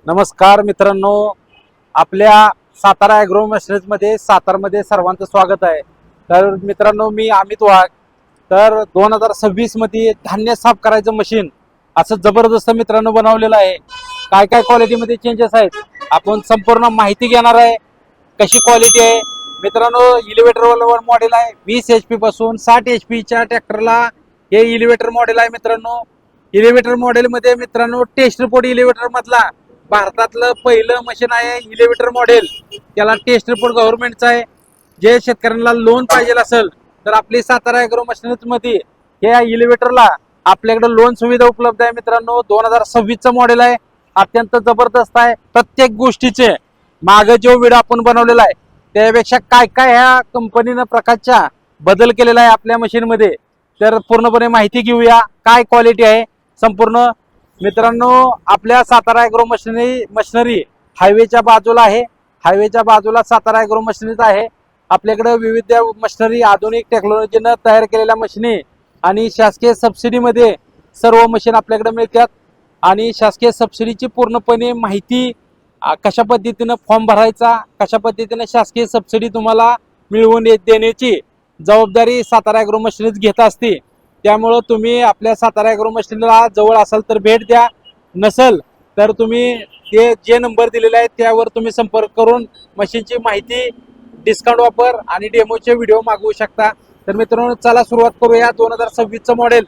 नमस्कार मित्रांनो, आपल्या सातारा ॲग्रो मशिनरीजमध्ये सातारमध्ये सर्वांचं स्वागत आहे. तर मित्रांनो, मी अमित वाघ. तर 2026 मध्ये धान्य साफ करायचं मशीन असं जबरदस्त मित्रांनो बनवलेलं आहे. काय काय क्वालिटीमध्ये चेंजेस आहेत आपण संपूर्ण माहिती घेणार आहे. कशी क्वालिटी आहे मित्रांनो. इलिव्हेटर मॉडेल आहे. 20 HP पासून 60 HP च्या ट्रॅक्टरला हे इलिव्हेटर मॉडेल आहे मित्रांनो. इलिव्हेटर मॉडेलमध्ये मित्रांनो टेस्ट रिपोर्ट इलिव्हेटर मधला भारतातलं पहिलं मशीन आहे इलिव्हेटर मॉडेल. त्याला टेस्ट रिपोर्ट गव्हर्नमेंटचा आहे. जे शेतकऱ्यांना लोन पाहिजे असेल तर आपली सातारा ॲग्रो मशिनरीज मध्ये या इलिव्हेटरला आपल्याकडे लोन सुविधा उपलब्ध आहे मित्रांनो. 2026चं मॉडेल आहे. अत्यंत जबरदस्त आहे. प्रत्येक गोष्टीचे मागे जो व्हिडिओ आपण बनवलेला आहे त्यापेक्षा काय काय ह्या कंपनीनं प्रकारच्या बदल केलेला आहे आपल्या मशीनमध्ये, तर पूर्णपणे माहिती घेऊया. काय क्वालिटी आहे संपूर्ण मित्रांनो. आपल्या सातारा ॲग्रो मशिनरी हायवेच्या बाजूला आहे. हायवेच्या बाजूला सातारा ॲग्रो मशिनरीज आहे. आपल्याकडे विविध मशिनरी आधुनिक टेक्नॉलॉजीनं तयार केलेल्या मशिनी आणि शासकीय सबसिडीमध्ये सर्व मशीन आपल्याकडे मिळतात. आणि शासकीय सबसिडीची पूर्णपणे माहिती, कशा पद्धतीनं फॉर्म भरायचा, कशा पद्धतीनं शासकीय सबसिडी तुम्हाला मिळवून देण्याची जबाबदारी सातारा ॲग्रो मशिनरीज घेत असते. त्यामुळं तुम्ही आपल्या सातारा ॲग्रो मशिनरीला जवळ असाल तर भेट द्या, नसेल तर तुम्ही ते जे नंबर दिलेले आहेत त्यावर तुम्ही संपर्क करून मशीनची माहिती, डिस्काउंट ऑफर आणि डेमोचे व्हिडिओ मागवू शकता. तर मित्रांनो, चला सुरुवात करूया. 2026चं मॉडेल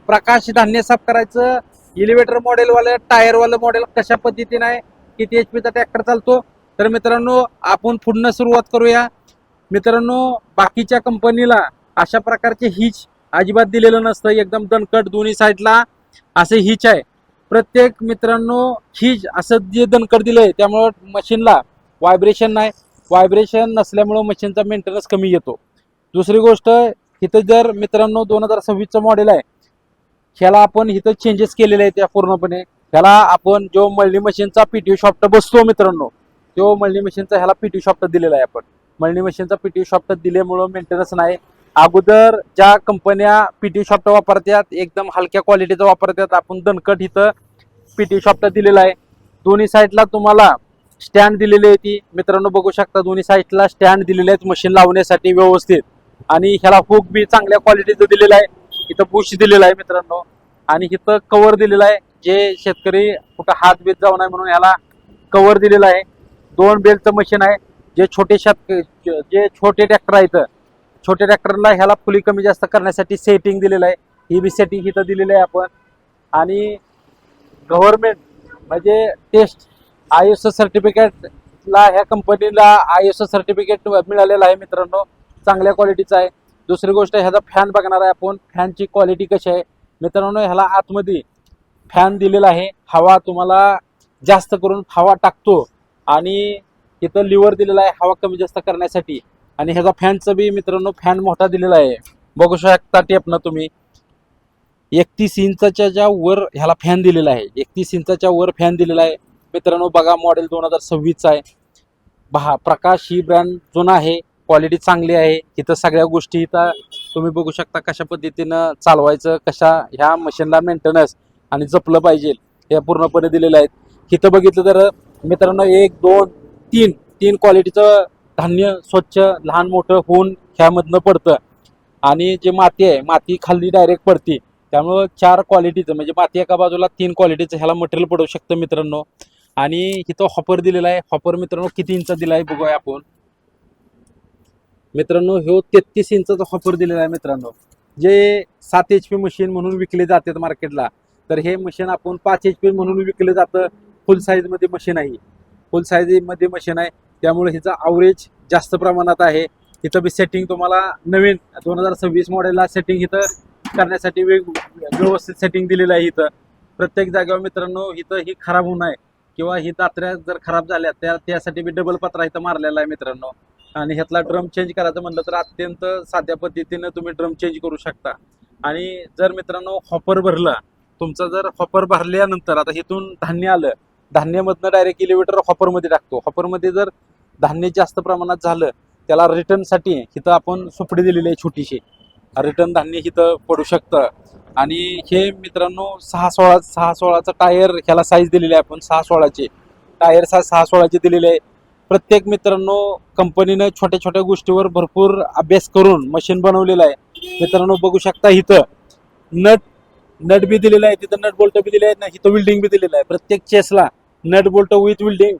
प्रकाश धान्य साफ करायचं इलिव्हेटर मॉडेलवालं टायरवालं मॉडेल कशा पद्धतीनं आहे, किती HP चा ट्रॅक्टर चालतो. तर मित्रांनो, आपण पुढनं सुरुवात करूया. मित्रांनो, बाकीच्या कंपनीला अशा प्रकारचे हिच अजिबात दिलेलं नसतं. एकदम दणकट दोन्ही साईडला असे हिच आहे. प्रत्येक मित्रांनो हिच असं जे दणकट दिलंय त्यामुळं मशीनला व्हायब्रेशन नाही. व्हायब्रेशन नसल्यामुळं मशीनचा मेंटेनन्स कमी येतो. दुसरी गोष्ट, इथं जर मित्रांनो 2026चं मॉडेल आहे, ह्याला आपण इथं चेंजेस केलेले आहेत. त्या पूर्णपणे ह्याला आपण जो मळणी मशीनचा PTO शॉफ्ट बसतो मित्रांनो, तो मळणी मशीनचा ह्याला PTO शॉफ्ट दिलेला आहे. आपण मळणी मशीनचा PTO शॉफ्ट दिल्यामुळं मेंटेनन्स नाही. अगोदर ज्या कंपन्या PTO शॉफ्ट वापरतात एकदम हलक्या क्वालिटीचा वापरतात, आपण दणकट इथं PTO शॉफ्ट दिलेला आहे. दोन्ही साईडला तुम्हाला स्टँड दिलेली आहे. ती मित्रांनो बघू शकता, दोन्ही साईडला स्टँड दिलेले आहेत मशीन लावण्यासाठी व्यवस्थित. आणि ह्याला हुक बी चांगल्या क्वालिटीचं दिलेलं आहे. इथं बुश दिलेला आहे मित्रांनो. आणि इथं कव्हर दिलेला आहे, जे शेतकरी कुठं हात बीत जाऊ नये म्हणून ह्याला कव्हर दिलेला आहे. 2 बेल्टचं मशीन आहे. जे छोटे ट्रॅक्टर आहेत, छोट्या ट्रॅक्टरला ह्याला फुली कमी जास्त करण्यासाठी सेटिंग दिलेलं आहे. ही बी सेटिंग इथं दिलेलं आहे आपण. आणि गव्हर्नमेंट म्हणजे टेस्ट ISO सर्टिफिकेटला ह्या कंपनीला ISO सर्टिफिकेट मिळालेलं आहे मित्रांनो. चांगल्या क्वालिटीचा आहे. दुसरी गोष्ट, ह्याचा फॅन बघणार आहे आपण. फॅनची क्वालिटी कशी आहे मित्रांनो. ह्याला आतमध्ये फॅन दिलेला आहे. हवा तुम्हाला जास्त करून हवा टाकतो. आणि इथं लिव्हर दिलेला आहे हवा कमी जास्त करण्यासाठी. आणि ह्याचा फॅनचं बी मित्रांनो फॅन मोठा दिलेला आहे. बघू शकता टेपनं तुम्ही. 31 इंचाच्या ज्या वर ह्याला फॅन दिलेला आहे. 31 इंचाच्या वर फॅन दिलेला आहे मित्रांनो. बघा, मॉडेल 2026चा आहे. प्रकाश ही ब्रँड जुना आहे. क्वालिटी चांगली आहे. इथं सगळ्या गोष्टी इथं तुम्ही बघू शकता कशा पद्धतीनं चालवायचं, कशा ह्या मशीनला मेंटेनन्स आणि जपलं पाहिजे हे पूर्णपणे दिलेलं आहे. इथं बघितलं तर मित्रांनो 1 2 3 क्वालिटीचं धान्य स्वच्छ लहान मोठं होऊन ह्यामधनं पडतं. आणि जे माती आहे, माती खाली डायरेक्ट पडते. त्यामुळं 4 क्वालिटीचं म्हणजे माती एका बाजूला 3 क्वालिटीचं ह्याला मटेरियल पडू शकतं मित्रांनो. आणि इथं हॉपर दिलेला आहे. हॉपर मित्रांनो किती इंच दिला आहे बघूया आपण. मित्रांनो ह्यो 33 इंचाचा हॉपर दिलेला आहे मित्रांनो. जे 7 HP मशीन म्हणून विकले जातात मार्केटला, तर हे मशीन आपण 5 HP म्हणून विकलं जातं. फुल साईजमध्ये मशीन आहे. फुल साईजमध्ये मशीन आहे त्यामुळे हिचा ॲव्हरेज जास्त प्रमाणात आहे. इथं बी सेटिंग तुम्हाला नवीन 2026 मॉडेलला सेटिंग इथं करण्यासाठी व्यवस्थित सेटिंग दिलेलं आहे. इथं प्रत्येक जागेवर मित्रांनो इथं ही खराब होऊ नये किंवा ही दात्र्या जर खराब झाल्या त्यासाठी बी डबल पत्रा इथं मारलेला आहे मित्रांनो. आणि ह्यातला ड्रम चेंज करायचं म्हणलं तर अत्यंत साध्या पद्धतीनं तुम्ही ड्रम चेंज करू शकता. आणि जर मित्रांनो हॉपर भरला तुमचा, जर हॉपर भरल्यानंतर आता इथून धान्य आलं, धान्यामधनं डायरेक्ट इलिव्हेटर हॉपरमध्ये टाकतो. हॉपरमध्ये जर धान्य जास्त प्रमाणात झालं त्याला रिटर्नसाठी इथं आपण सुपडी दिलेली आहे छोटीशी. रिटर्न धान्य इथं पडू शकतं. आणि हे मित्रांनो 6-16चं टायर ह्याला साईज दिलेली आहे आपण 6-16ची. टायर 616चे दिलेले आहे. प्रत्येक मित्रांनो कंपनीनं छोट्या छोट्या गोष्टीवर भरपूर अभ्यास करून मशीन बनवलेलं आहे. मित्रांनो बघू शकता इथं नट बी दिलेला आहे, तिथं नट बोल्ट बी दिले आहेत ना, इथं विल्डिंग बी दिलेलं आहे. प्रत्येक चेसला नट बोल्ट विथ विल्डिंग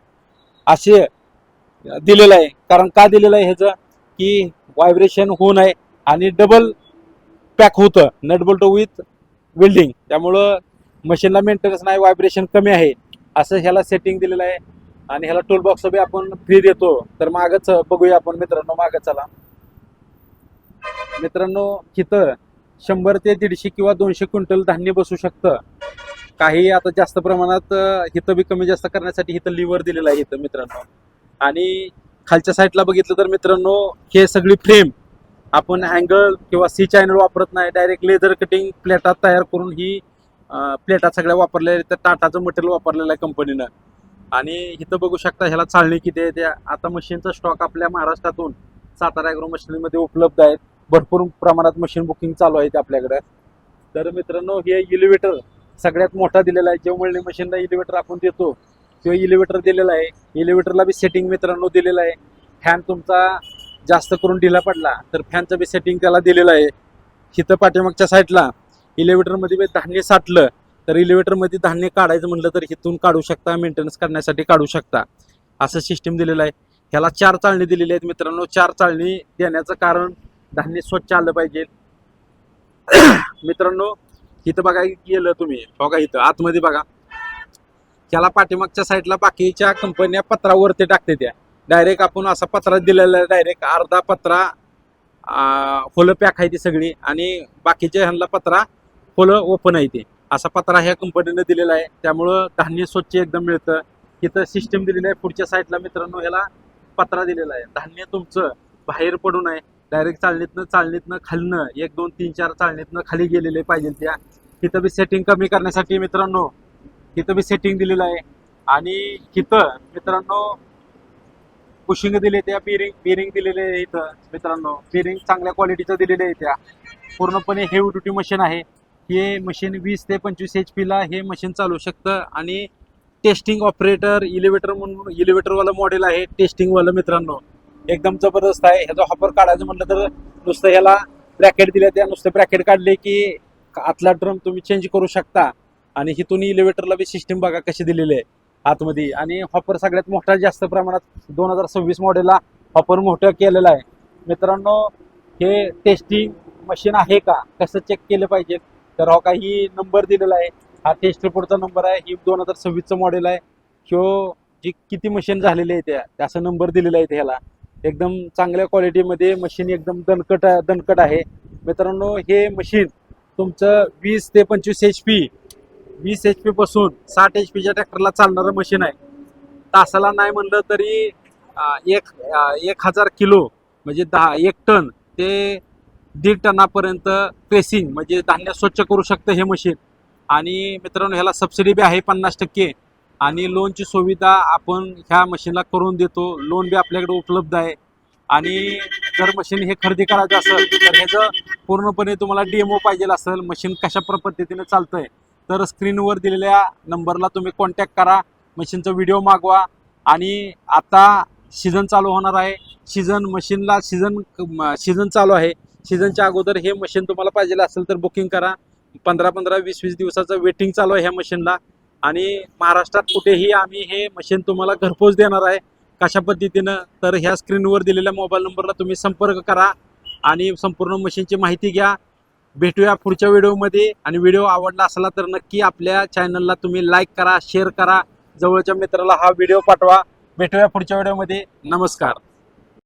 असे दिलेलं आहे. कारण का दिलेलं आहे ह्याचं की व्हायब्रेशन होऊ नये आणि डबल पॅक होतं नट बोल्ट विथ वेल्डिंग, त्यामुळं मशीनला मेंटेनन्स नाही, व्हायब्रेशन कमी आहे असं ह्याला सेटिंग दिलेलं आहे. आणि ह्याला टूल बॉक्स बी आपण फ्री देतो. तर मागच बघूया आपण मित्रांनो, मागं चला मित्रांनो. इथं 100 ते 150 किंवा 200 क्विंटल धान्य बसू शकतं. काही आता जास्त प्रमाणात इथं बी कमी जास्त करण्यासाठी इथं लिव्हर दिलेलं आहे इथं मित्रांनो. आणि खालच्या साईडला बघितलं तर मित्रांनो हे सगळी फ्रेम आपण अँगल किंवा सी चॅनल वापरत नाही, डायरेक्ट लेझर कटिंग प्लेटात तयार करून ही प्लेटात सगळ्या वापरलेल्या, तर टाटाचं मटेरियल वापरलेलं आहे कंपनीनं. आणि इथं बघू शकता ह्याला चालणी किती आहे. त्या आता मशीनचा स्टॉक आपल्या महाराष्ट्रातून सातारा ॲग्रो मशिनरीमध्ये उपलब्ध आहेत. भरपूर प्रमाणात मशीन बुकिंग चालू आहे आपल्याकडे. तर मित्रांनो हे इलिव्हेटर सगळ्यात मोठा दिलेला आहे. जे मळणी मशीनला इलिव्हेटर आपण देतो तो इलिव्हेटर दिलेला आहे. इलिव्हेटरला बी सेटिंग मित्रांनो दिलेलं आहे. फॅन तुमचा जास्त करून ढिला पडला तर फॅनचं बी सेटिंग त्याला दिलेलं आहे. इथं पाठीमागच्या साईडला इलिव्हेटरमध्ये बी धान्य साठलं तर इलिव्हेटरमध्ये धान्य काढायचं म्हटलं तर इथून काढू शकता, मेंटेनन्स करण्यासाठी काढू शकता, असं सिस्टीम दिलेलं आहे. ह्याला 4 चाळणी दिलेली आहेत मित्रांनो. 4 चाळणी देण्याचं कारण धान्य स्वच्छ आलं पाहिजे. मित्रांनो इथं बघा गेलं तुम्ही बघा, इथं आतमध्ये बघा, त्याला पाठीमागच्या साईडला बाकीच्या कंपन्या पत्रावरती टाकते, त्या डायरेक्ट आपण असा पत्रा दिलेला आहे. डायरेक्ट अर्धा पत्रा फुलं पॅक आहे ती सगळी, आणि बाकीच्या ह्यांना पत्रा फुलं ओपन आहे ते, असा पत्रा ह्या कंपनीनं दिलेला आहे. त्यामुळं धान्य स्वच्छ एकदम मिळतं. इथं सिस्टीम दिलेली आहे. पुढच्या साईडला मित्रांनो ह्याला पत्रा दिलेला आहे. धान्य तुमचं बाहेर पडू नये, डायरेक्ट चाळणीतनं खालनं 1 2 3 4 चाळणीतनं खाली गेलेले पाहिजे त्या. तिथं बी सेटिंग कमी करण्यासाठी मित्रांनो तिथं बी सेटिंग दिलेलं आहे. आणि इथं मित्रांनो बुशिंग दिले, त्या बिरिंग दिलेले आहे इथं मित्रांनो. बिरिंग चांगल्या क्वालिटीचं दिलेलं आहे. त्या पूर्णपणे हेवी ड्युटी मशीन आहे. हे मशीन 20 ते 25 HP ला हे मशीन चालू शकतं. आणि टेस्टिंग ऑपरेटर इलिव्हेटर म्हणून इलिव्हेटरवालं मॉडेल आहे, टेस्टिंगवालं मित्रांनो. एकदम जबरदस्त आहे. ह्याचा हॉपर काढायचं म्हटलं तर नुसतं ह्याला ब्रॅकेट दिले, त्या नुसतं ब्रॅकेट काढले की आतला ड्रम तुम्ही चेंज करू शकता. आणि इथून इलिव्हेटरला बी सिस्टीम बघा कशी दिलेली आहे आतमध्ये. आणि हॉपर सगळ्यात मोठा जास्त प्रमाणात 2026 मॉडेलला हॉपर मोठं केलेलं आहे मित्रांनो. हे टेस्टिंग मशीन आहे का कसं चेक केलं पाहिजे, तर हो का ही नंबर दिलेला आहे. हा टेस्ट रिपोर्टचा नंबर आहे. ही 2026चं मॉडेल आहे. ह्यो जी किती मशीन झालेली आहे त्या असं नंबर दिलेला आहे ह्याला. एकदम चांगल्या क्वालिटीमध्ये मशीन, एकदम दणकट आहे मित्रांनो. हे मशीन तुमचं 20 ते 25 HP, 20 HP पासून 60 HPच्या ट्रॅक्टरला चालणारं मशीन आहे. तासाला नाही म्हणलं तरी 1000 किलो म्हणजे 1 टन ते 1.5 टनापर्यंत प्रेसिंग म्हणजे धान्य स्वच्छ करू शकतं हे मशीन. आणि मित्रांनो ह्याला सबसिडी बी आहे 50%. आणि लोनची सुविधा आपण ह्या मशीनला करून देतो. लोन बी आपल्याकडे उपलब्ध आहे. आणि जर मशीन हे खरेदी करायचं असेल तर ह्याचं पूर्णपणे तुम्हाला डेमो पाहिजे असेल, मशीन कशा पद्धतीने चालतंय, तर स्क्रीनवर दिलेल्या नंबरला तुम्ही कॉन्टॅक्ट करा, मशीनचा व्हिडिओ मागवा. आणि आता सीझन चालू होणार आहे. सीझन चालू आहे. सीझनच्या अगोदर हे मशीन तुम्हाला पाहिजे असेल तर बुकिंग करा. 15-15, 20-20 दिवसाचं वेटिंग चालू आहे ह्या मशीनला. आणि महाराष्ट्रात कुठेही आम्ही हे मशीन तुम्हाला घरपोच देणार आहे. कशा पद्धतीनं, तर ह्या स्क्रीनवर दिलेल्या मोबाईल नंबरला तुम्ही संपर्क करा आणि संपूर्ण मशीनची माहिती घ्या. भेटूया पुढच्या व्हिडिओमध्ये. आणि व्हिडिओ आवडला असला तर नक्की आपल्या चॅनलला तुम्ही लाईक करा, शेअर करा, जवळच्या मित्राला हा व्हिडिओ पाठवा. भेटूया पुढच्या व्हिडिओमध्ये. नमस्कार.